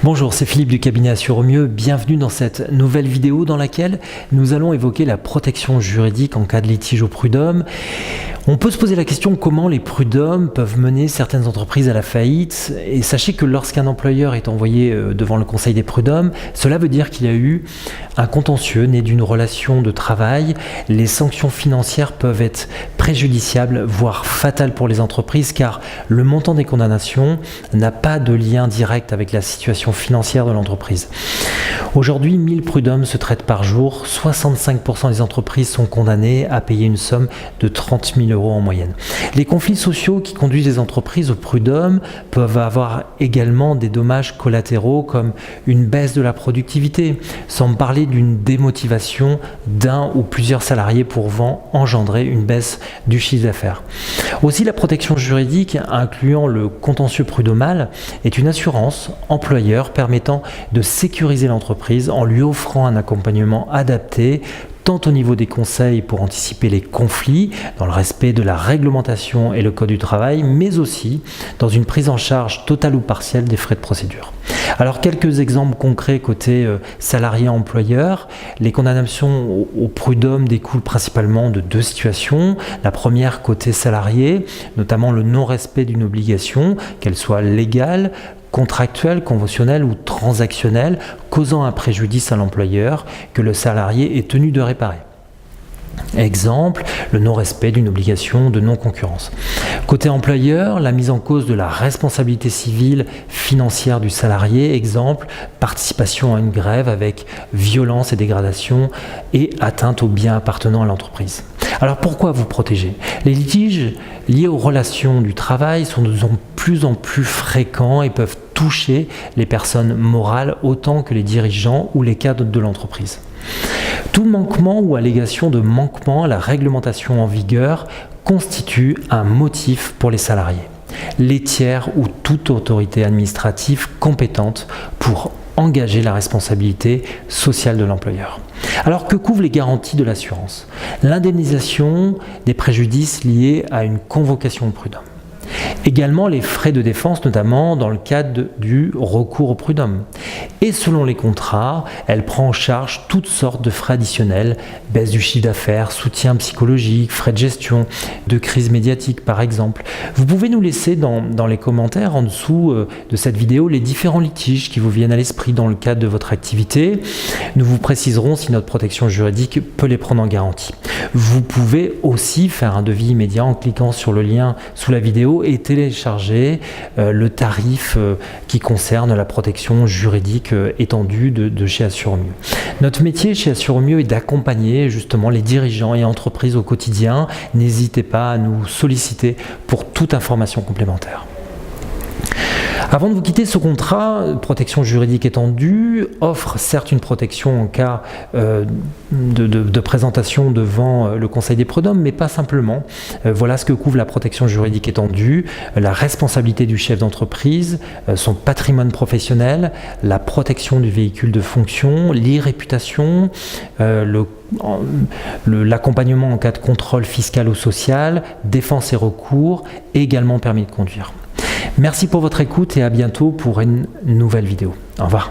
Bonjour, c'est Philippe du cabinet Assure au mieux. Bienvenue dans cette nouvelle vidéo dans laquelle nous allons évoquer la protection juridique en cas de litige au prud'homme. On peut se poser la question comment les prud'hommes peuvent mener certaines entreprises à la faillite. Et sachez que lorsqu'un employeur est envoyé devant le conseil des prud'hommes, cela veut dire qu'il y a eu un contentieux né d'une relation de travail. Les sanctions financières peuvent être préjudiciables, voire fatales pour les entreprises, car le montant des condamnations n'a pas de lien direct avec la situation financière de l'entreprise. Aujourd'hui, 1000 prud'hommes se traitent par jour. 65% des entreprises sont condamnées à payer une somme de 30 000 € en moyenne. Les conflits sociaux qui conduisent les entreprises au prud'homme peuvent avoir également des dommages collatéraux comme une baisse de la productivité, sans parler d'une démotivation d'un ou plusieurs salariés pouvant engendrer une baisse du chiffre d'affaires. Aussi, la protection juridique, incluant le contentieux prud'homal, est une assurance employeur permettant de sécuriser l'entreprise en lui offrant un accompagnement adapté, tant au niveau des conseils pour anticiper les conflits, dans le respect de la réglementation et le code du travail, mais aussi dans une prise en charge totale ou partielle des frais de procédure. Alors quelques exemples concrets côté salarié-employeur. Les condamnations au prud'homme découlent principalement de deux situations. La première côté salarié, notamment le non-respect d'une obligation, qu'elle soit légale, contractuelle, conventionnelle ou transactionnelle, causant un préjudice à l'employeur que le salarié est tenu de réparer. Exemple, le non-respect d'une obligation de non-concurrence. Côté employeur, la mise en cause de la responsabilité civile financière du salarié. Exemple, participation à une grève avec violence et dégradation et atteinte aux biens appartenant à l'entreprise. Alors pourquoi vous protéger ? Les litiges liés aux relations du travail sont de plus en plus fréquents et peuvent toucher les personnes morales autant que les dirigeants ou les cadres de l'entreprise. Tout manquement ou allégation de manquement à la réglementation en vigueur constitue un motif pour les salariés, les tiers ou toute autorité administrative compétente pour engager la responsabilité sociale de l'employeur. Alors que couvrent les garanties de l'assurance ? L'indemnisation des préjudices liés à une convocation au prud'homme. Également les frais de défense, notamment dans le cadre du recours au prud'homme. Et selon les contrats, elle prend en charge toutes sortes de frais additionnels, baisse du chiffre d'affaires, soutien psychologique, frais de gestion, de crise médiatique par exemple. Vous pouvez nous laisser dans les commentaires en dessous de cette vidéo les différents litiges qui vous viennent à l'esprit dans le cadre de votre activité. Nous vous préciserons si notre protection juridique peut les prendre en garantie. Vous pouvez aussi faire un devis immédiat en cliquant sur le lien sous la vidéo et télécharger le tarif qui concerne la protection juridique étendue de chez Assure au mieux. Notre métier chez Assure au mieux est d'accompagner justement les dirigeants et entreprises au quotidien. N'hésitez pas à nous solliciter pour toute information complémentaire. Avant de vous quitter, ce contrat, protection juridique étendue, offre certes une protection en cas de présentation devant le conseil des prud'hommes, mais pas simplement. Voilà ce que couvre la protection juridique étendue, la responsabilité du chef d'entreprise, son patrimoine professionnel, la protection du véhicule de fonction, l'e-réputation, l'accompagnement en cas de contrôle fiscal ou social, défense et recours, et également permis de conduire. Merci pour votre écoute et à bientôt pour une nouvelle vidéo. Au revoir.